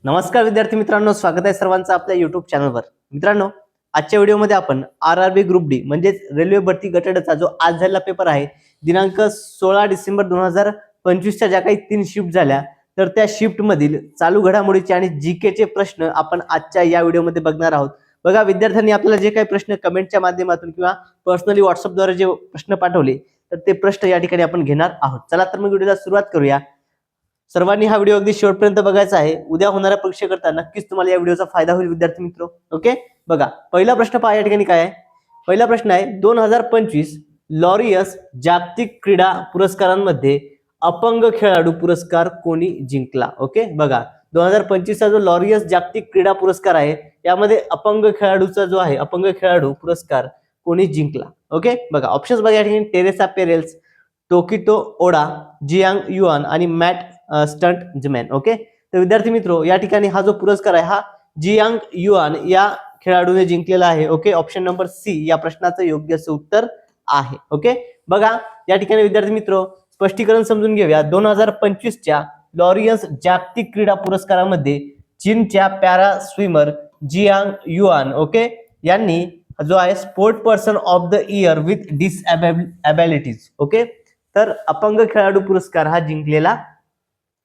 नमस्कार विद्यार्थी मित्रांनो, स्वागत आहे सर्वांचं आपल्या युट्यूब चॅनलवर. मित्रांनो, आजच्या व्हिडिओमध्ये आपण आरआरबी ग्रुप डी म्हणजेच रेल्वे भरती गटाचा जो आज झालेला पेपर आहे दिनांक 16 डिसेंबर 2025च्या ज्या काही 3 शिफ्ट झाल्या, तर त्या शिफ्ट मधील चालू घडामोडीचे आणि जीकेचे प्रश्न आपण आजच्या या व्हिडिओमध्ये बघणार आहोत. बघा, विद्यार्थ्यांनी आपल्याला जे काही प्रश्न कमेंटच्या माध्यमातून किंवा पर्सनली व्हॉट्सअपद्वारे जे प्रश्न पाठवले, तर ते प्रश्न या ठिकाणी आपण घेणार आहोत. चला तर मग व्हिडिओला सुरुवात करूया. सर्वांनी हा व्हिडिओ अगदी शेवटपर्यंत बघायचा आहे. उद्या होणाऱ्या परीक्षेकरता नक्कीच तुम्हाला या व्हिडिओचा फायदा होईल विद्यार्थी मित्र. ओके, बघा पहिला प्रश्न पहा या ठिकाणी काय आहे. पहिला प्रश्न आहे 2025 लॉरियस जागतिक क्रीडा पुरस्कारांमध्ये अपंग खेळाडू पुरस्कार कोणी जिंकला. ओके, बघा 2025 चा जो लॉरियस जागतिक क्रीडा पुरस्कार आहे यामध्ये अपंग खेळाडूचा जो आहे अपंग खेळाडू पुरस्कार कोणी जिंकला. ओके, बघा ऑप्शन्स बघा या ठिकाणी. टेरेसा पेरेल्स, टोकितो ओडा, जियांग युआन आणि मॅट स्टंटजमॅन. ओके, तर विद्यार्थी मित्रो या ठिकाणी हा जो पुरस्कार आहे हा जियांग युआन या खेळाडूने जिंकलेला आहे. ओके, ऑप्शन नंबर सी या प्रश्नाचं योग्य असं उत्तर आहे. ओके, बघा या ठिकाणी विद्यार्थी मित्रो स्पष्टीकरण समजून घेऊया. 2025च्या लॉरियस जागतिक क्रीडा पुरस्कारामध्ये चीनच्या para swimmer Jiang yuan okay यांनी जो आहे sport person of the year with डिसएबिलिटीज okay तर अपंग खेळाडू पुरस्कार हा जिंकलेला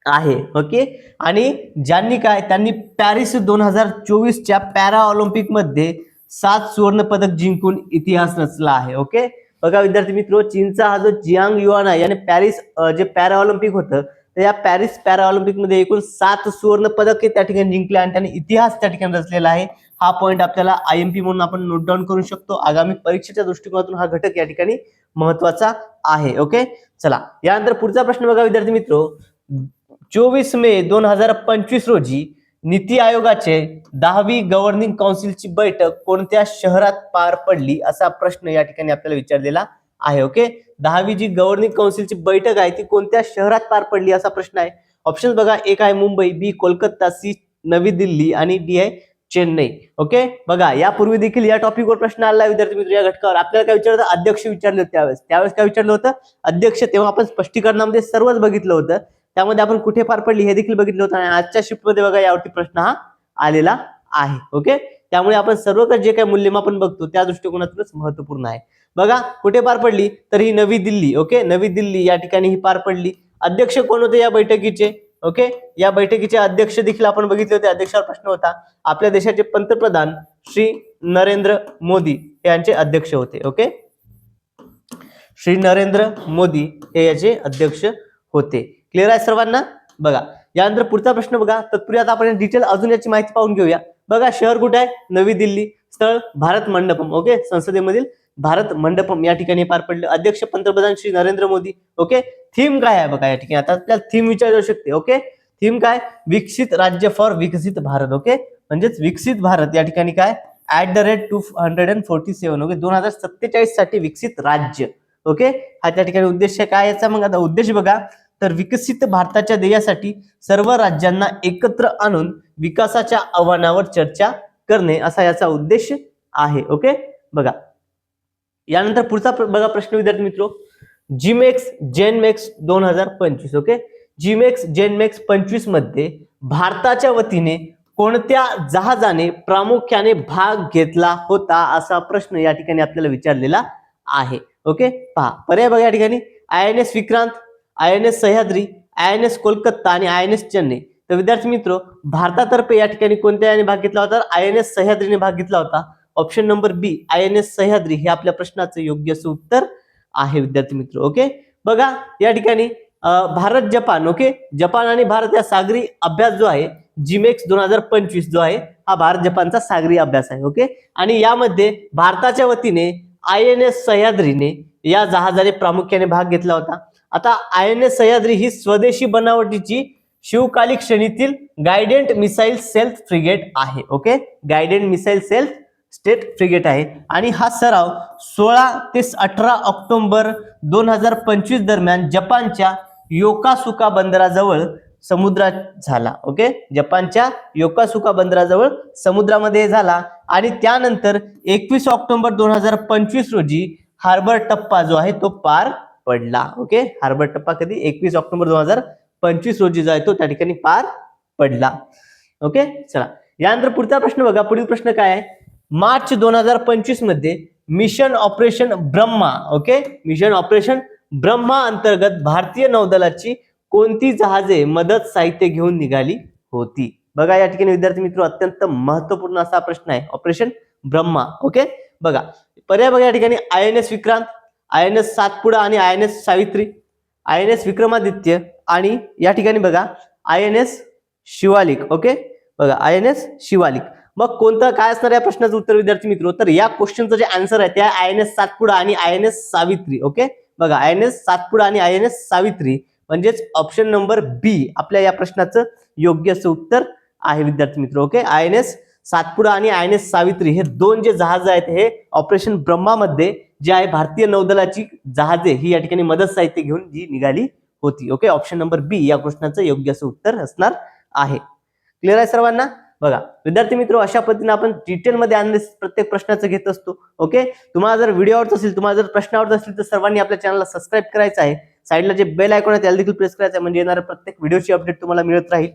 आहे. ओके, आणि ज्यांनी काय त्यांनी पॅरिस 2024च्या पॅरा ऑलिम्पिक मध्ये 7 सुवर्ण पदक जिंकून इतिहास रचला आहे. ओके, बघा विद्यार्थी मित्रो चीनचा हा जो जियांग युआन आहे याने पॅरिस जे पॅरा ऑलिम्पिक होतं तर या पॅरिस पॅरा ऑलिम्पिक मध्ये एकूण 7 सुवर्ण पदके त्या ठिकाणी जिंकले आणि त्याने इतिहास त्या ठिकाणी रचलेला आहे. हा पॉइंट आपल्याला आयएमपी म्हणून आपण नोट डाऊन करू शकतो. आगामी परीक्षेच्या दृष्टिकोनातून हा घटक या ठिकाणी महत्वाचा आहे. ओके, चला यानंतर पुढचा प्रश्न बघा विद्यार्थी मित्रो. 24 मे 2025 रोजी नीती आयोगाचे 10वी गव्हर्निंग काउन्सिलची बैठक कोणत्या शहरात पार पडली असा प्रश्न या ठिकाणी आपल्याला विचारलेला आहे. ओके, 10वी जी गव्हर्निंग काउन्सिलची बैठक आहे ती कोणत्या शहरात पार पडली असा प्रश्न आहे. ऑप्शन बघा, एक आहे मुंबई, बी कोलकाता, सी नवी दिल्ली आणि डी आहे चेन्नई. ओके, बघा यापूर्वी देखील या टॉपिकवर प्रश्न आला विद्यार्थी मित्र. या घटकावर आपल्याला काय विचारलं, अध्यक्ष विचारले होते त्यावेळेस काय विचारलं होतं अध्यक्ष. तेव्हा आपण स्पष्टीकरणामध्ये सर्वच बघितलं होतं, त्यामध्ये आपण कुठे पार पडली हे देखील बघितलं होतं आणि आजच्या शिफ्ट मध्ये बघा यावरती प्रश्न हा आलेला आहे. ओके, त्यामुळे आपण सर्व जे काही मूल्यमापन बघतो त्या दृष्टिकोनातूनच महत्वपूर्ण आहे. बघा कुठे पार पडली तर ही नवी दिल्ली. ओके, नवी दिल्ली या ठिकाणी ही पार पडली. अध्यक्ष कोण होते या बैठकीचे. ओके, या बैठकीचे अध्यक्ष देखील आपण बघितले होते. अध्यक्षावर प्रश्न होता. आपल्या देशाचे पंतप्रधान श्री नरेंद्र मोदी यांचे अध्यक्ष होते. ओके, श्री नरेंद्र मोदी हे याचे अध्यक्ष होते. क्लिअर आहे सर्वांना. बघा यानंतर पुढचा प्रश्न बघा. तत्पूर्वी आता आपण डिटेल अजून याची माहिती पाहून घेऊया. बघा शहर कुठे आहे, नवी दिल्ली. स्थळ भारत मंडपम. ओके, संसदेमधील भारत मंडपम या ठिकाणी पार पडलं. अध्यक्ष पंतप्रधान श्री नरेंद्र मोदी. ओके, थीम काय आहे बघा या ठिकाणी. आता आपल्याला थीम विचारू शकते. ओके, थीम काय, विकसित राज्य फॉर विकसित भारत. ओके, म्हणजेच विकसित भारत या ठिकाणी काय @247. ओके, 2047 साठी विकसित राज्य. ओके, हा त्या ठिकाणी उद्देश काय याचा. मग आता उद्देश बघा तर विकसित भारताच्या ध्येयासाठी सर्व राज्यांना एकत्र आणून विकासाच्या आव्हानावर चर्चा करणे असा याचा उद्देश आहे. ओके, बघा यानंतर पुढचा बघा प्रश्न विद्यार्थी मित्रो. जिमेक्स जेनमेक्स 2025. ओके, जिमेक्स जेनमेक्स 25 मध्ये भारताच्या वतीने कोणत्या जहाजाने प्रामुख्याने भाग घेतला होता असा प्रश्न या ठिकाणी आपल्याला विचारलेला आहे. ओके, पहा पर्याय बघा या ठिकाणी. INS Vikrant, INS Sahyadri, INS Kolkata आणि INS चेन्नई. तर विद्यार्थी मित्र भारतातर्फे या ठिकाणी कोणत्या याने भाग घेतला होता, INS सह्याद्रीने भाग घेतला होता. ऑप्शन नंबर बी INS सह्याद्री हे आपल्या प्रश्नाचं योग्य असं उत्तर आहे विद्यार्थी मित्र. ओके, बघा या ठिकाणी भारत जपान. ओके, जपान आणि भारत या सागरी अभ्यास जो आहे जिमेक्स 2025 जो आहे हा भारत जपानचा सागरी अभ्यास आहे. ओके, आणि यामध्ये भारताच्या वतीने INS सह्याद्रीने या जहाजाने प्रामुख्याने भाग घेतला होता. आता INS सह्याद्री ही स्वदेशी बनावटीची शिवकालिक श्रेणीतील गायडेंट मिसाईल सेल्फ फ्रिगेट आहे. ओके, गायडेंट मिसाईल सेल्फ स्टेट फ्रिगेट आहे आणि हा सराव 16 ते 18 ऑक्टोबर 2025 दरम्यान जपानच्या योकासुका बंदराजवळ समुद्रात झाला. ओके, जपानच्या योकासुका बंदराजवळ समुद्रामध्ये झाला आणि त्यानंतर 21 ऑक्टोबर 2025 रोजी हार्बर टप्पा जो आहे तो पार पडला. ओके, हार्बर टप्पा कधी 21 ऑक्टोबर 2025 रोजी जो आहे तो त्या ठिकाणी पार पडला. ओके, चला यानंतर पुढचा प्रश्न बघा. पुढील प्रश्न काय आहे? मार्च 2025 मध्ये mission operation Brahma, okay, mission operation Brahma अंतर्गत भारतीय नौदलाची कोणती जहाजे मदत साहित्य घेऊन निघाली होती? बघा या ठिकाणी विद्यार्थी मित्र अत्यंत महत्वपूर्ण असा प्रश्न आहे, ऑपरेशन ब्रह्मा. ओके, बघा पर्याय बघा या ठिकाणी INS विक्रांत, INS सातपुडा आणि INS सावित्री, INS विक्रमादित्य आणि या ठिकाणी बघा INS शिवालिक. ओके, बघा INS शिवालिक. मग कोणतं काय असणार या प्रश्नाचं उत्तर विद्यार्थी मित्र? तर या क्वेश्चनचं जे आन्सर आहे त्या INS सातपुडा आणि INS सावित्री. ओके, बघा INS सातपुडा आणि INS सावित्री म्हणजेच ऑप्शन नंबर बी आपल्या या प्रश्नाचं योग्य असं उत्तर आहे विद्यार्थी मित्र. ओके, INS सातपुडा आणि INS सावित्री हे दोन जे जहाज आहेत हे ऑपरेशन ब्रह्मा मध्ये जे आहे भारतीय नौदलाची जहाजे ही या ठिकाणी मदत साहित्य घेऊन जी निघाली होती. ओके, ऑप्शन नंबर बी या प्रश्नाचं योग्य असं उत्तर असणार आहे. क्लिअर आहे सर्वांना? बघा विद्यार्थी मित्र अशा पद्धतीने आपण डिटेलमध्ये अनालिसिस प्रत्येक प्रश्नाचं घेत असतो. ओके, तुम्हाला जर व्हिडिओ आवडत असेल, तुम्हाला जर प्रश्न आवडत असेल तर सर्वांनी आपल्या चॅनलला सबस्क्राईब करायचं आहे. साईडला जे बेल आयकॉन आहे त्याला देखील प्रेस करायचं आहे म्हणजे येणाऱ्या प्रत्येक व्हिडिओची अपडेट तुम्हाला मिळत राहील.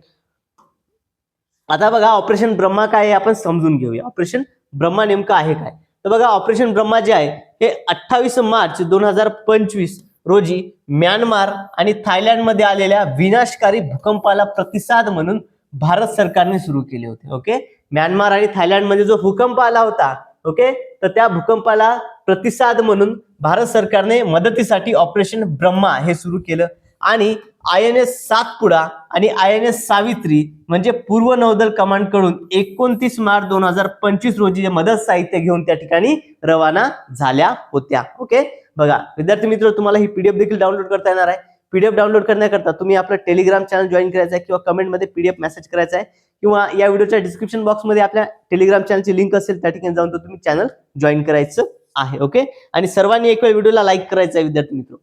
आता बघा ऑपरेशन ब्रह्मा काय आहे आपण समजून घेऊया. ऑपरेशन ब्रह्मा नेमकं आहे काय? तर बघा ऑपरेशन ब्रह्मा जे आहे हे 28 मार्च 2025 रोजी म्यानमार आणि थायलंड मध्ये आलेल्या विनाशकारी भूकंपाला प्रतिसाद म्हणून भारत सरकारने सुरू केले होते. ओके, म्यानमार आणि थायलंड मध्ये जो भूकंप आला होता, ओके, तर त्या भूकंपाला प्रतिसाद म्हणून भारत सरकारने मदतीसाठी ऑपरेशन ब्रह्मा हे सुरू केलं आणि INS सातपुडा आणि INS सावित्री म्हणजे पूर्व नौदल कमांड कडून 29 मार्च 2025 रोजी मदत साहित्य घेऊन त्या ठिकाणी रवाना झाल्या होत्या. ओके, बघा विद्यार्थी मित्र तुम्हाला ही PDF देखील डाउनलोड करता येणार आहे. PDF डाउनलोड करण्याकरता तुम्ही आपलं टेलिग्राम चॅनल जॉईन करायचं आहे किंवा कमेंटमध्ये PDF मेसेज करायचा आहे किंवा या व्हिडिओच्या डिस्क्रिप्शन बॉक्समध्ये आपल्या टेलिग्राम चॅनलची लिंक असेल त्या ठिकाणी जाऊन तुम्ही चॅनल जॉईन करायचं आहे. ओके, आणि सर्वांनी एक वेळ व्हिडिओला लाईक करायचं आहे विद्यार्थी मित्र.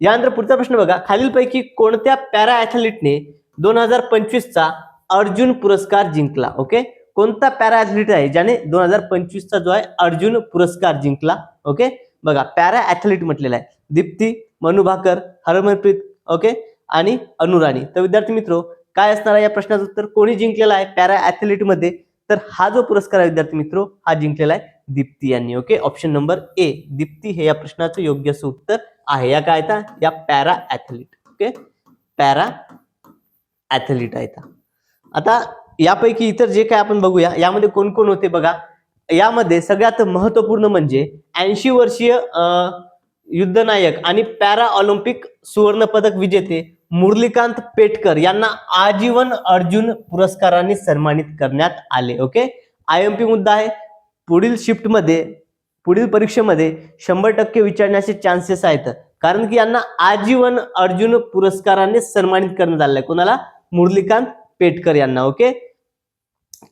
यानंतर पुढचा प्रश्न बघा. खालीलपैकी कोणत्या पॅरा ॲथलीटने 2025 चा अर्जुन पुरस्कार जिंकला? ओके, कोणता पॅरा ॲथलीट आहे ज्याने 2025 चा जो आहे अर्जुन पुरस्कार जिंकला? ओके, बघा पॅरा ॲथलीट म्हटलेला आहे दीप्ती, मनु भाकर, हरमनप्रीत, ओके, आणि अनुराणी. तर विद्यार्थी मित्र काय असणार आहे या प्रश्नाचं उत्तर? कोणी जिंकलेला आहे पॅरा ॲथलीट मध्ये? तर हा जो पुरस्कार आहे विद्यार्थी मित्र हा जिंकलेला आहे दीप्ती यांनी. Okay, option number A Dipti हे या प्रश्नाचं योग्य असं उत्तर आहे. या काय आता या para athlete. Okay, para athlete आहे. आता यापैकी इतर जे काय आपण बघूया यामध्ये कोण कोण होते बघा. यामध्ये सगळ्यात महत्वपूर्ण म्हणजे 80 वर्षीय युद्धनायक आणि पॅरा ऑलिम्पिक सुवर्ण पदक विजेते मुरलीकांत पेटकर यांना आजीवन अर्जुन पुरस्काराने सन्मानित करण्यात आले. ओके, IMP मुद्दा आहे. पुढील शिफ्टमध्ये पुढील परीक्षेमध्ये 100% विचारण्याचे चान्सेस आहेत कारण की यांना आजीवन अर्जुन पुरस्काराने सन्मानित करण्यात आले. कोणाला? मुरलीकांत पेटकर यांना. ओके,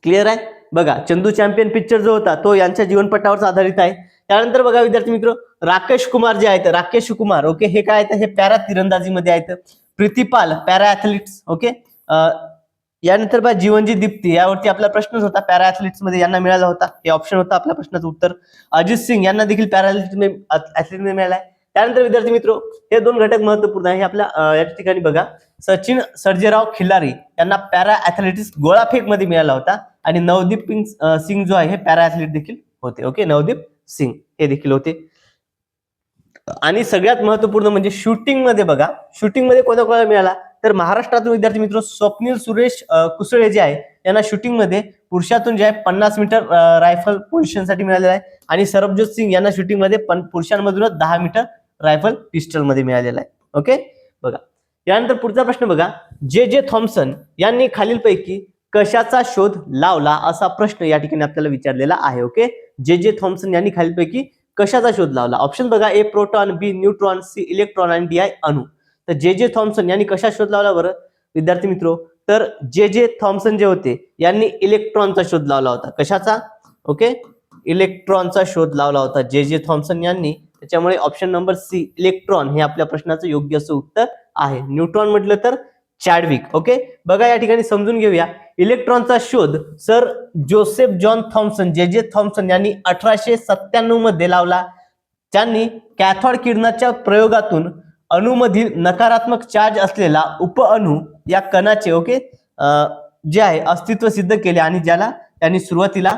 क्लिअर आहे? बघा चंदू चॅम्पियन पिक्चर जो होता तो यांच्या जीवनपटावर आधारित आहे. त्यानंतर बघा विद्यार्थी मित्र राकेश कुमार जे आहेत, राकेश कुमार, ओके, हे काय आहेत? हे पॅरा तिरंदाजीमध्ये आहेत. Pritipal para athletes. ओके, यानंतर बघा जीवनजी दीप्ती यावरती आपला प्रश्नच होता पॅरा ॲथलीट्स मध्ये यांना मिळाला होता. हे ऑप्शन होता आपल्या प्रश्नाचं उत्तर. अजित सिंग यांना देखील पॅरा ॲथलीट मध्ये मिळालाय. त्यानंतर विद्यार्थी मित्र हे दोन घटक महत्वपूर्ण आहे. आपल्या या ठिकाणी बघा सचिन सर्जेराव खिल्लारी यांना पॅरा ॲथलेटिक्स गोळाफेक मध्ये मिळाला होता आणि नवदीप सिंग जो आहे हे पॅरा ॲथलीट देखील होते. ओके, नवदीप सिंग हे देखील होते. आणि सगळ्यात महत्वपूर्ण म्हणजे शूटिंग मध्ये बघा, शूटिंग मध्ये कोणाकोणाला मिळाला तर महाराष्ट्रातून विद्यार्थी मित्र स्वप्नील सुरेश कुसळे जे आहे यांना शूटिंग मध्ये पुरुषातून जे आहे 50 मीटर रायफल पोझिशनसाठी मिळालेला आहे आणि सरबजोत सिंग यांना शूटिंग मध्ये पुरुषांमधूनच 10 मीटर रायफल पिस्टल मध्ये मिळालेला आहे. ओके, बघा यानंतर पुढचा प्रश्न बघा. जे थॉम्सन यांनी खालीलपैकी कशाचा शोध लावला असा प्रश्न या ठिकाणी आपल्याला विचारलेला आहे. ओके, जे थॉम्सन यांनी खालीलपैकी कशाचा शोध लावला? ऑप्शन बघा ए प्रोटॉन, बी न्यूट्रॉन, सी इलेक्ट्रॉन आणि डी अणू. तर जे थॉम्सन यांनी कशा शोध लावला बरं विद्यार्थी मित्र? तर जे थॉम्सन जे होते यांनी इलेक्ट्रॉनचा शोध लावला होता. कशाचा? ओके, इलेक्ट्रॉनचा शोध लावला होता जे थॉम्सन यांनी. त्याच्यामुळे ऑप्शन नंबर सी इलेक्ट्रॉन हे आपल्या प्रश्नाचं योग्य असं उत्तर आहे. न्यूट्रॉन म्हटलं तर चॅडविक. ओके, बघा या ठिकाणी समजून घेऊया. इलेक्ट्रॉनचा शोध sir Joseph John Thomson J Thomson यांनी 1897 मध्ये लावला. त्यांनी कॅथोड किरणाच्या प्रयोगातून अणूमधील नकारात्मक चार्ज असलेला उपअणू या कणाचे, ओके, जे आहे अस्तित्व सिद्ध केले आणि ज्याला त्यांनी सुरुवातीला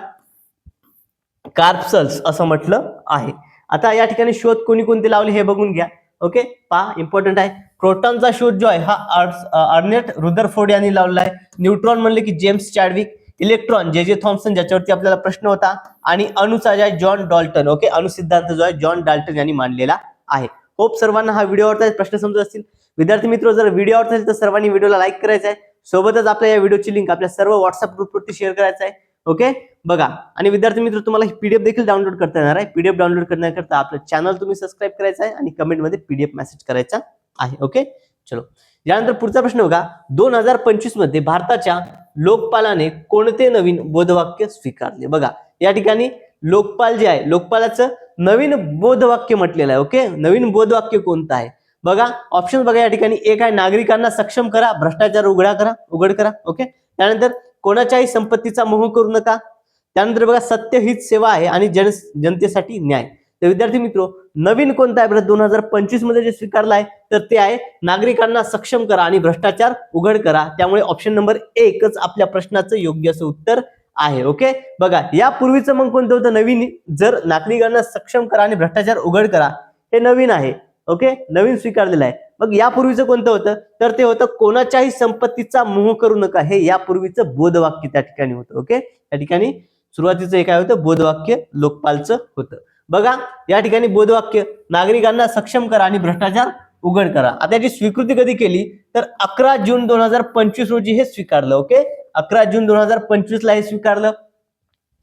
कार्पसल्स असं म्हटलं आहे. आता या ठिकाणी शोध कोणी कोणते लावले हे बघून घ्या. ओके, पहा, इम्पॉर्टंट आहे. प्रोटॉनचा शोध जो आहे हा अर्नेट रुदरफोर्ड यांनी लावलेला आहे. न्यूट्रॉन म्हणले की James Chadwick. Electron J Thomson, ज्याच्यावरती आपल्याला प्रश्न होता. आणि अणुचा जो आहे जॉन डाल्टन. ओके, अणु सिद्धांत जो आहे जॉन डाल्टन यांनी मांडलेला आहे. होप सर्वांना हा व्हिडिओ आवडता, प्रश्न समजत असतील. विद्यार्थी मित्र, जर व्हिडिओ आवडत असेल तर सर्वांनी व्हिडिओला लाईक करायचा आहे. सोबतच आपल्या या व्हिडिओची लिंक आपल्या सर्व व्हॉट्सअप ग्रुपवरती शेअर करायचं आहे. ओके, बघा. आणि विद्यार्थी मित्र, तुम्हाला ही पीडीएफ देखील डाउनलोड करता येणार आहे. पीडीएफ डाउनलोड करण्याकरता आपलं चॅनल तुम्ही सबस्क्राईब करायचं आहे आणि कमेंटमध्ये पीडीएफ मेसेज करायचा आहे. ओके, चलो. यानंतर पुढचा प्रश्न बघा. 2025 मध्ये भारताच्या लोकपालाने कोणते नवीन बोधवाक्य स्वीकारले? बघा, या ठिकाणी लोकपाल जे आहे, लोकपालाचं नवीन बोधवाक्य म्हटलेलं आहे. ओके, नवीन बोधवाक्य कोणतं आहे? बघा, ऑप्शन बघा. या ठिकाणी एक आहे नागरिकांना सक्षम करा, भ्रष्टाचार उघड करा. ओके, त्यानंतर कोणाच्याही संपत्तीचा मोह करू नका. त्यानंतर बघा, सत्य हीच सेवा आहे आणि जनतेसाठी न्याय. तर विद्यार्थी मित्र, नवीन कोणता आहे बरं 2025 मध्ये जे स्वीकारलं आहे? तर ते आहे नागरिकांना सक्षम करा आणि भ्रष्टाचार उघड करा. त्यामुळे ऑप्शन नंबर 1च आपल्या प्रश्नाचं योग्य असं उत्तर आहे. ओके, बघा, यापूर्वीचं मग कोणतं होतं नवीन? जर नागरिकांना सक्षम करा आणि भ्रष्टाचार उघड करा हे नवीन आहे. ओके, नवीन स्वीकारलेलं आहे. मग यापूर्वीचं कोणतं होतं? तर ते होतं कोणाच्याही संपत्तीचा मोह करू नका. हे यापूर्वीचं बोधवाक्य त्या ठिकाणी होतं. ओके, त्या ठिकाणी सुरुवातीचं हे काय होतं? बोधवाक्य लोकपालचं होतं. बघा, या ठिकाणी बोधवाक्य नागरिकांना सक्षम करा आणि भ्रष्टाचार उघड करा. आता याची स्वीकृती कधी केली? तर 11 जून 2025 रोजी हे स्वीकारलं. ओके, 11 जून 2025 ला हे स्वीकारलं.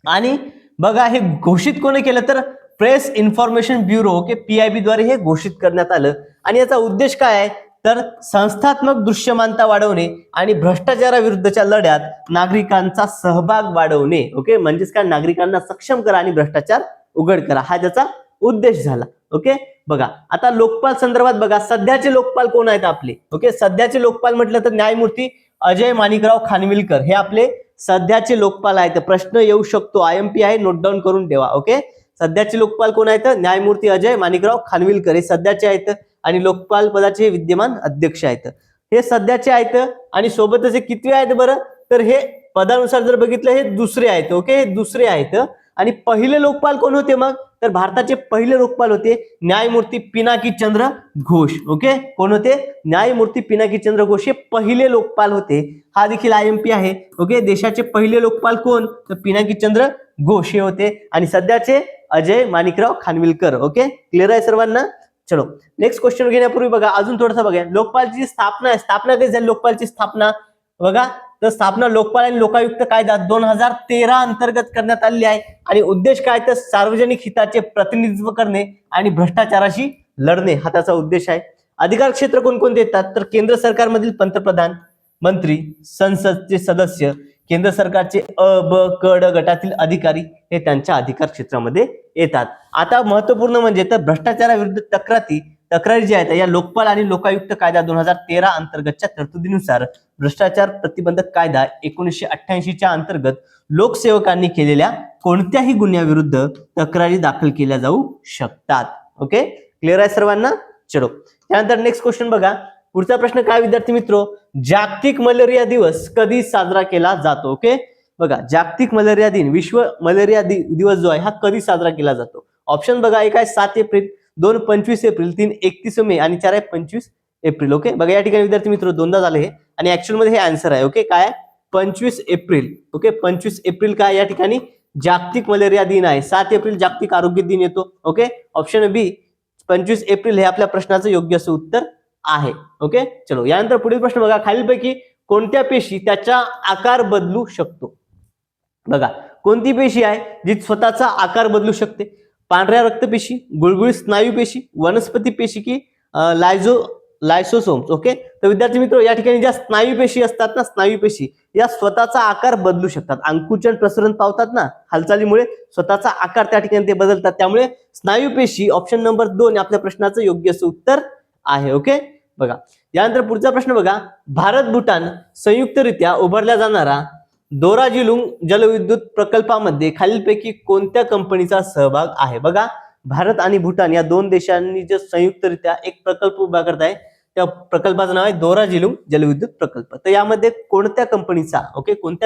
आणि बघा, हे घोषित कोणी केलं? तर press information bureau, okay, PIB द्वारे हे घोषित करण्यात आलं. आणि याचा उद्देश काय आहे? तर संस्थात्मक दृश्यमानता वाढवणे आणि भ्रष्टाचाराविरुद्धच्या लढ्यात नागरिकांचा सहभाग वाढवणे. ओके, म्हणजेच काय? नागरिकांना सक्षम करा आणि भ्रष्टाचार उघड करा, हा त्याचा उद्देश झाला. ओके, बघा, आता लोकपाल संदर्भात बघा, सध्याचे लोकपाल कोण आहेत आपले? ओके, सध्याचे लोकपाल म्हटलं तर न्यायमूर्ती अजय माणिकराव खानविलकर हे आपले सध्याचे लोकपाल आहेत. प्रश्न येऊ शकतो, IMP आहे, नोट डाऊन करून ठेवा. ओके, सध्याचे लोकपाल कोण आहेत? न्यायमूर्ती अजय माणिकराव खानविलकर हे सध्याचे आहेत आणि लोकपाल पदाचे विद्यमान अध्यक्ष आहेत. हे सध्याचे आहेत आणि सोबतच हे कितवे आहेत बरं? तर हे पदानुसार जर बघितलं हे दुसरे आहेत. ओके, हे दुसरे आहेत. आणि पहिले लोकपाल कोण होते मग? तर भारताचे पहिले लोकपाल होते न्यायमूर्ती पिनाकी चंद्र घोष. ओके, कोण होते? न्यायमूर्ती पिनाकी चंद्र घोष हे पहिले लोकपाल होते. हा देखील IMP आहे. ओके, देशाचे पहिले लोकपाल कोण? तर पिनाकी चंद्र घोष हे होते आणि सध्याचे अजय माणिकराव खानविलकर. ओके, क्लिअर आहे सर्वांना? चलो, नेक्स्ट क्वेश्चन घेण्यापूर्वी बघा, अजून थोडंसं बघा. लोकपालची स्थापना आहे. स्थापना कधी झाली लोकपालची स्थापना? बघा, तर स्थापना लोकपाल आणि लोकायुक्त कायदा 2013 अंतर्गत करण्यात आलेली आहे. आणि उद्देश काय? तर सार्वजनिक हिताचे प्रतिनिधित्व करणे आणि भ्रष्टाचाराशी लढणे हा त्याचा उद्देश आहे. अधिकार क्षेत्र कोणकोणते येतात? तर केंद्र सरकारमधील पंतप्रधान, मंत्री, संसदचे सदस्य, केंद्र सरकारचे ब, क, ड गटातील अधिकारी हे त्यांच्या अधिकार क्षेत्रामध्ये येतात. आता महत्वपूर्ण म्हणजे तर भ्रष्टाचाराविरुद्ध तक्रारी जी आहेत या लोकपाल आणि लोकायुक्त कायदा 2013 अंतर्गतच्या तरतुदीनुसार भ्रष्टाचार प्रतिबंधक कायदा 1988च्या अंतर्गत लोकसेवकांनी केलेल्या कोणत्याही गुन्ह्याविरुद्ध तक्रारी दाखल केल्या जाऊ शकतात. ओके, क्लिअर आहे सर्वांना? चलो, त्यानंतर नेक्स्ट क्वेश्चन बघा. पुढचा प्रश्न काय विद्यार्थी मित्रो? जागतिक मलेरिया दिवस कधी साजरा केला जातो? ओके, बघा, जागतिक मलेरिया दिन, विश्व मलेरिया दिवस जो आहे हा कधी साजरा केला जातो? ऑप्शन बघा, एक आहे 7 एप्रिल, 2 25 एप्रिल, 3 31 मे आणि 4 आहे 25 एप्रिल. ओके, बघा, या ठिकाणी विद्यार्थी मित्र दोनदा झाले हे आणि ऍक्च्युअल मध्ये हे आन्सर आहे. ओके, काय? 25 एप्रिल. ओके, 25 एप्रिल काय या ठिकाणी जागतिक मलेरिया दिन आहे. 7 एप्रिल जागतिक आरोग्य दिन येतो. ओके, ऑप्शन बी 25 एप्रिल हे आपल्या प्रश्नाचं योग्य असं उत्तर आहे. ओके, चलो, यानंतर पुढील प्रश्न बघा. खालीलपैकी कोणत्या पेशी त्याचा आकार बदलू शकतो? बघा, कोणती पेशी आहे जी स्वतःचा आकार बदलू शकते? पांढऱ्या रक्तपेशी, गुळगुळीत स्नायू पेशी, वनस्पती पेशी की लायसोसोम्स. ओके, तर विद्यार्थी मित्र, या ठिकाणी ज्या स्नायू पेशी असतात ना, स्नायू पेशी या स्वतःचा आकार बदलू शकतात. अंकुचन प्रसरण पावतात ना, हालचालीमुळे स्वतःचा आकार त्या ठिकाणी ते बदलतात. त्यामुळे स्नायू पेशी ऑप्शन नंबर 2 आपल्या प्रश्नाचं योग्य असं उत्तर आहे. ओके, बघा, यानंतर पुढचा प्रश्न बघा. भारत भूटान संयुक्तरित्या उभारल्या जाणारा दोराजिलुंग जलविद्युत प्रकल्पामध्ये खालीलपैकी कोणत्या कंपनीचा सहभाग आहे? बघा, भारत आणि भूटान या दोन देशांनी जे संयुक्तरित्या एक प्रकल्प उभा करत आहे त्या प्रकल्पाचं नाव आहे दोराजिलुंग जलविद्युत प्रकल्प. तर यामध्ये कोणत्या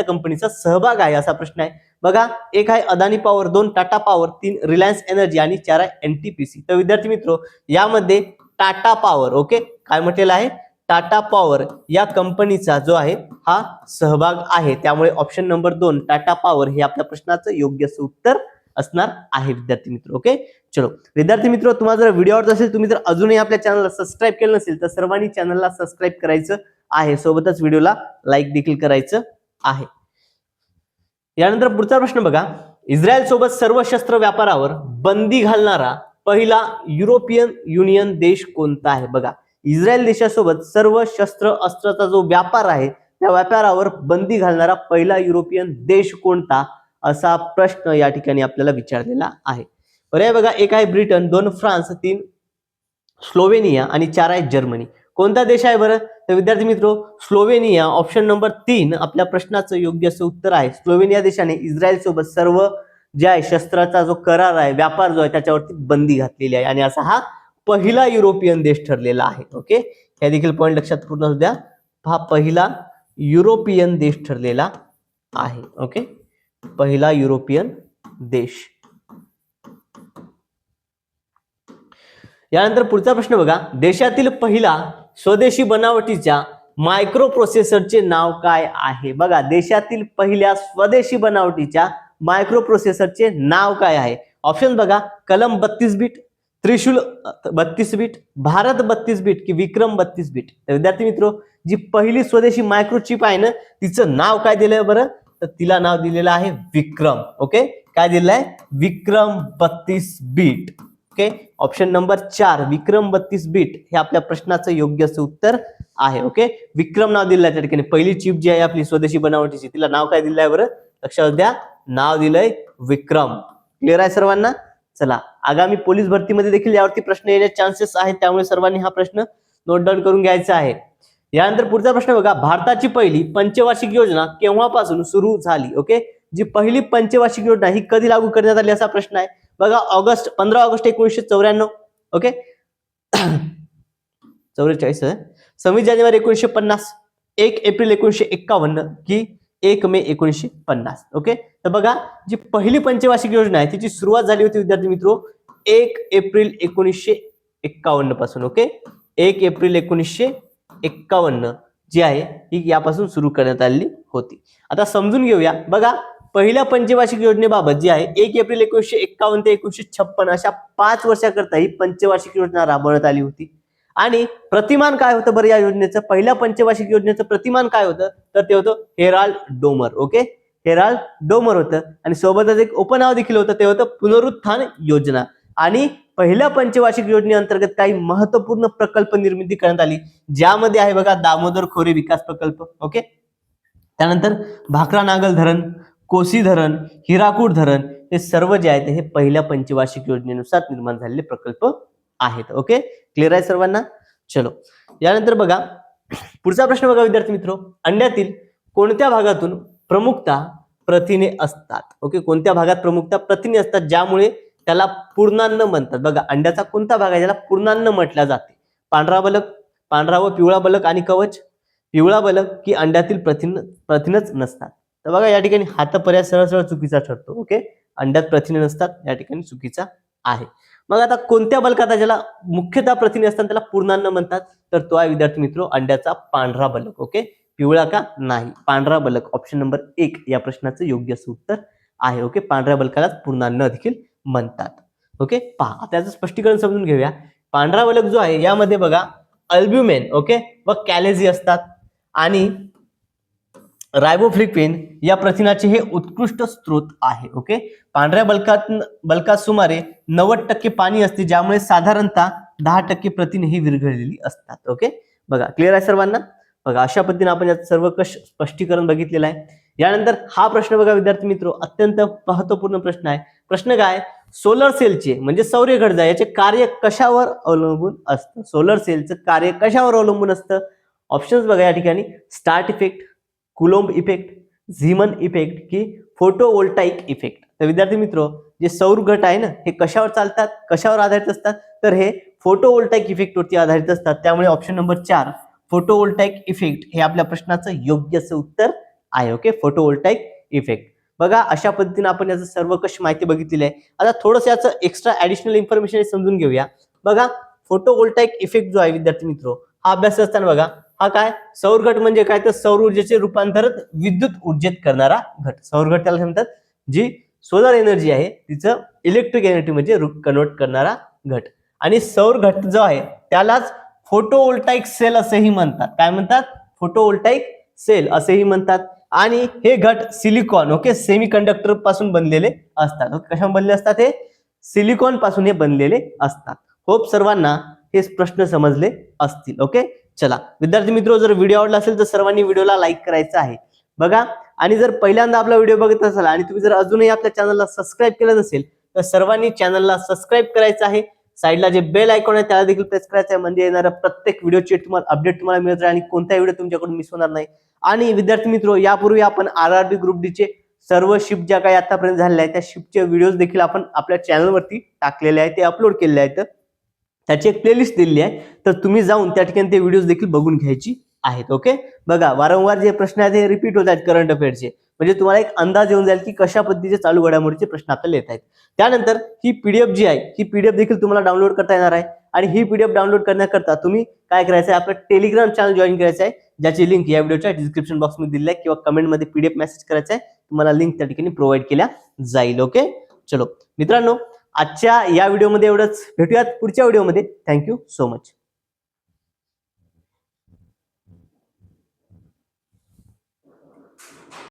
कंपनीचा सहभाग आहे असा प्रश्न आहे. बघा, एक आहे Adani power, 2 Tata power, 3 Reliance energy आणि 4 आहे एनटीपीसी. तर विद्यार्थी मित्र, यामध्ये टाटा पॉवर काय म्हटलेलं आहे, टाटा पॉवर या कंपनीचा जो आहे हा सहभाग आहे. त्यामुळे ऑप्शन नंबर 2 टाटा पॉवर हे आपल्या प्रश्नाचं योग्य उत्तर असणार आहे विद्यार्थी मित्र. चलो विद्यार्थी मित्र, तुम्हाला जर व्हिडिओ आवडत असेल, तुम्ही जर अजूनही आपल्या चॅनलला सबस्क्राईब केलं नसेल तर सर्वांनी चॅनलला सबस्क्राईब करायचं आहे, सोबतच व्हिडिओला लाईक देखील करायचं आहे. यानंतर पुढचा प्रश्न बघा, इस्रायल सोबत सर्व शस्त्र व्यापारावर बंदी घालणारा पहिला युरोपियन युनियन देश कोणता आहे? बघा, इस्रायल देशासोबत सर्व शस्त्र अस्त्राचा जो व्यापार आहे त्या व्यापारावर बंदी घालणारा पहिला युरोपियन देश कोणता असा प्रश्न या ठिकाणी आपल्याला विचारलेला आहे. पर्याय बघा, एक आहे ब्रिटन, 2 फ्रान्स, 3 स्लोवेनिया आणि 4 आहे जर्मनी. कोणता देश आहे बरं? तर विद्यार्थी मित्र, स्लोवेनिया ऑप्शन नंबर 3 आपल्या प्रश्नाचं योग्य असं उत्तर आहे. स्लोवेनिया देशाने इस्रायल सोबत सर्व जे आहे शस्त्राचा जो करार आहे, व्यापार जो आहे त्याच्यावरती बंदी घातलेली आहे आणि असा हा पहिला युरोपियन देश ठरलेला आहे. हे देखील पॉईंट लक्षात पूर्ण असू द्या. हा पहिला युरोपियन देश ठरलेला आहे. पहिला युरोपियन देश. यानंतर पुढचा प्रश्न बघा, देशातील पहिला स्वदेशी बनावटीच्या मायक्रो प्रोसेसरचे नाव काय आहे? बघा, देशातील पहिल्या स्वदेशी बनावटीच्या मायक्रो प्रोसेसरचे नाव काय आहे? ऑप्शन बघा, कलम 32 बीट, त्रिशूल 32 बीट, भारत 32 बीट की विक्रम 32 बीट. तर विद्यार्थी मित्र, जी पहिली स्वदेशी मायक्रो चिप आहे ना, तिचं नाव काय दिलंय बरं? तर तिला नाव दिलेलं आहे विक्रम. काय दिलेलं आहे? विक्रम 32 बीट. ऑप्शन नंबर 4 विक्रम 32 बीट हे आपल्या प्रश्नाचं योग्य असं उत्तर आहे. विक्रम नाव दिलेलं आहे त्या ठिकाणी. पहिली चिप जी आहे आपली स्वदेशी बनावटीची, तिला नाव काय दिलं आहे बरं? लक्षात द्या, नाव दिलंय विक्रम. क्लिअर आहे सर्वांना? चला, आगामी पोलीस भरतीमध्ये देखील यावरती प्रश्न येण्याचे चान्सेस आहेत, त्यामुळे सर्वांनी हा प्रश्न नोट डाऊन करून घ्यायचा आहे. यानंतर पुढचा प्रश्न बघा, भारताची पहिली पंचवार्षिक योजना केव्हापासून सुरू झाली? जी पहिली पंचवार्षिक योजना ही कधी लागू करण्यात आली असा प्रश्न आहे. बघा, 15 ऑगस्ट 1994, 44, 26 जानेवारी 1950, 1 एप्रिल 1951 की 1 मे 1950. तर बघा, जी पहिली पंचवार्षिक योजना आहे तिची सुरुवात झाली होती विद्यार्थी मित्र 1 एप्रिल 1951 पासून. 1 एप्रिल 1951 जी आहे ही यापासून सुरू करण्यात आलेली होती. आता समजून घेऊया. बघा, पहिल्या पंचवार्षिक योजनेबाबत जी आहे 1 एप्रिल 1951 ते 1956 अशा 5 वर्षाकरता ही पंचवार्षिक योजना राबवण्यात आली होती. आणि प्रतिमान काय होतं बरं या योजनेचं? पहिल्या पंचवार्षिक योजनेचं प्रतिमान काय होतं? तर ते होतं हेराल्ड डोमर. हेराल्ड डोमर होतं आणि सोबतच एक उपनाव देखील होतं, ते होतं पुनरुत्थान योजना. आणि पहिल्या पंचवार्षिक योजनेअंतर्गत काही महत्वपूर्ण प्रकल्प निर्मिती करण्यात आली, ज्यामध्ये आहे बघा दामोदर खोरे विकास प्रकल्प. त्यानंतर भाकरा नागल धरण, कोसी धरण, हिराकूड धरण हे सर्व जे आहेत हे पहिल्या पंचवार्षिक योजनेनुसार निर्माण झालेले प्रकल्प आहेत. क्लिअर आहे सर्वांना? चलो, यानंतर बघा पुढचा प्रश्न बघा विद्यार्थी मित्र, अंड्यातील कोणत्या भागातून प्रमुखता प्रथिने असतात? कोणत्या भागात प्रमुखता प्रथिने असतात ज्यामुळे त्याला पूर्णान्न म्हणतात? बघा, अंड्याचा कोणता भाग आहे ज्याला पूर्णान्न म्हटल्या जाते? पांढरा बलक, पांढरा व पिवळा बलक आणि कवच, पिवळा बलक की अंड्यातील प्रथिनच नसतात? तर बघा, या ठिकाणी हात पर्याय सरळ सरळ चुकीचा ठरतो. अंड्यात प्रथिने नसतात, या ठिकाणी चुकीचा आहे. मग आता कोणत्या बलकात ज्याला मुख्यतः प्रथिने असतात त्याला पूर्णान्न म्हणतात? तर तो आहे विद्यार्थी मित्र अंड्याचा पांढरा बलक. पिवळा का? नाही, पांढरा बलक. ऑप्शन नंबर 1 या प्रश्नाचं योग्य असं उत्तर आहे. पांढऱ्या बलकाला पूर्णान्न देखील म्हणतात. पहा, आता याचं स्पष्टीकरण समजून घेऊया. पांढरा बलक जो आहे यामध्ये बघा अल्ब्युमेन व कॅलेजी असतात आणि रायबोफ्लिविन या प्रथिनाचे हे उत्कृष्ट स्रोत आहे. पांढऱ्या बलकात सुमारे 90% पाणी असते, ज्यामुळे साधारणतः 10% प्रथिने ही विरघळलेली असतात. बघा, क्लिअर आहे सर्वांना? बघा, अशा पद्धतीने आपण याचं सर्व स्पष्टीकरण बघितलेलं आहे. यानंतर हा प्रश्न बघा विद्यार्थी मित्र, अत्यंत महत्वपूर्ण प्रश्न आहे. प्रश्न काय? सोलर सेलचे म्हणजे सौर घडजा याचे कार्य कशावर अवलंबून असतं? सोलर सेलचं कार्य कशावर अवलंबून असतं? ऑप्शन्स बघा या ठिकाणी, Stark effect, Coulomb effect, Zeeman effect की फोटोवोल्टाइक इफेक्ट. तर विद्यार्थी मित्र, जे सौर गट आहे ना हे कशावर चालतात, कशावर आधारित असतात, तर हे फोटोव्होल्टाईक इफेक्टवरती आधारित असतात. त्यामुळे ऑप्शन नंबर 4 फोटोव्होल्टाईक इफेक्ट हे आपल्या प्रश्नाचं योग्य असं उत्तर आहे. Okay, photovoltaic effect. बघा अशा पद्धतीने आपण याचं सर्व कशी माहिती बघितलेली आहे. आता थोडंसं याचं एक्स्ट्रा ऍडिशनल इन्फॉर्मेशन समजून घेऊया. बघा फोटोव्होल्टाईक इफेक्ट जो आहे विद्यार्थी मित्र, हा अभ्यास असताना बघा हा काय सौर गट म्हणजे काय, तर सौर ऊर्जेचे रूपांतर विद्युत ऊर्जेत करणारा घट. सौर गट त्याला म्हणतात जी सोलर एनर्जी आहे तिचं इलेक्ट्रिक एनर्जी म्हणजे कन्वर्ट करणारा घट. आणि सौर घट जो आहे त्यालाच फोटोव्होल्टाईक सेल असेही म्हणतात. काय म्हणतात? फोटोव्होल्टाईक सेल असेही म्हणतात. आणि हे घट सिलिकॉन ओके सेमीकंडक्टर पासून बनलेले असतात. कशापासून बनलेले असतात? हे सिलिकॉन पासून हे बनलेले असतात. होप सर्वांना हे प्रश्न समजले असतील. ओके, चला विद्यार्थी मित्र, जर व्हिडिओ आवडला असेल तर सर्वांनी व्हिडिओला लाईक करायचं आहे. बघा, आणि जर पहिल्यांदा आपला व्हिडिओ बघत असाल आणि तुम्ही जर अजूनही आपल्या चॅनलला सबस्क्राईब केलं नसेल तर सर्वांनी चॅनलला सबस्क्राईब करायचं आहे. साईडला जे बेल आयकॉन आहे त्याला देखील प्रेस करायचं आहे, म्हणजे येणाऱ्या प्रत्येक व्हिडिओची तुम्हाला अपडेट तुम्हाला मिळत राहील आणि कोणताही व्हिडिओ तुमच्याकडून मिस होणार नाही. आणि विद्यार्थी मित्र, यापूर्वी आपण आरआरबी ग्रुप डी चे सर्व शिफ्ट ज्या काही आतापर्यंत झालेल्या आहेत त्या शिफ्टचे व्हिडिओज देखील आपण आपल्या चॅनलवरती टाकलेले आहेत, ते अपलोड केलेले आहेत. त्याची एक प्लेलिस्ट दिलेली आहे, तर तुम्ही जाऊन त्या ठिकाणी ते व्हिडिओज देखील बघून घ्यायची आहेत. ओके, बघा वारंवार जे प्रश्न आहेत ते रिपीट होत आहेत करंट अफेअरचे, म्हणजे तुम्हाला एक अंदाज येऊन जाईल की कशा पद्धतीचे चालू घडामोडीचे प्रश्न आपल्याला येत आहेत. त्यानंतर ही पीडीएफ जी आहे ही पीडीएफ देखील तुम्हाला डाउनलोड करता येणार आहे. आणि ही पीडीएफ डाउनलोड करण्याकरता तुम्ही काय करायचं आहे, आपलं टेलिग्राम चॅनल जॉईन करायचं आहे, ज्याची लिंक या व्हिडिओच्या डिस्क्रिप्शन बॉक्समध्ये दिलेली आहे, किंवा कमेंटमध्ये पीडीएफ मेसेज करायचा आहे, तुम्हाला लिंक त्या ठिकाणी प्रोव्हाइड केल्या जाईल. ओके, चलो मित्रांनो, आजच्या या व्हिडिओमध्ये एवढंच. भेटूयात पुढच्या व्हिडिओमध्ये. Thank you so much.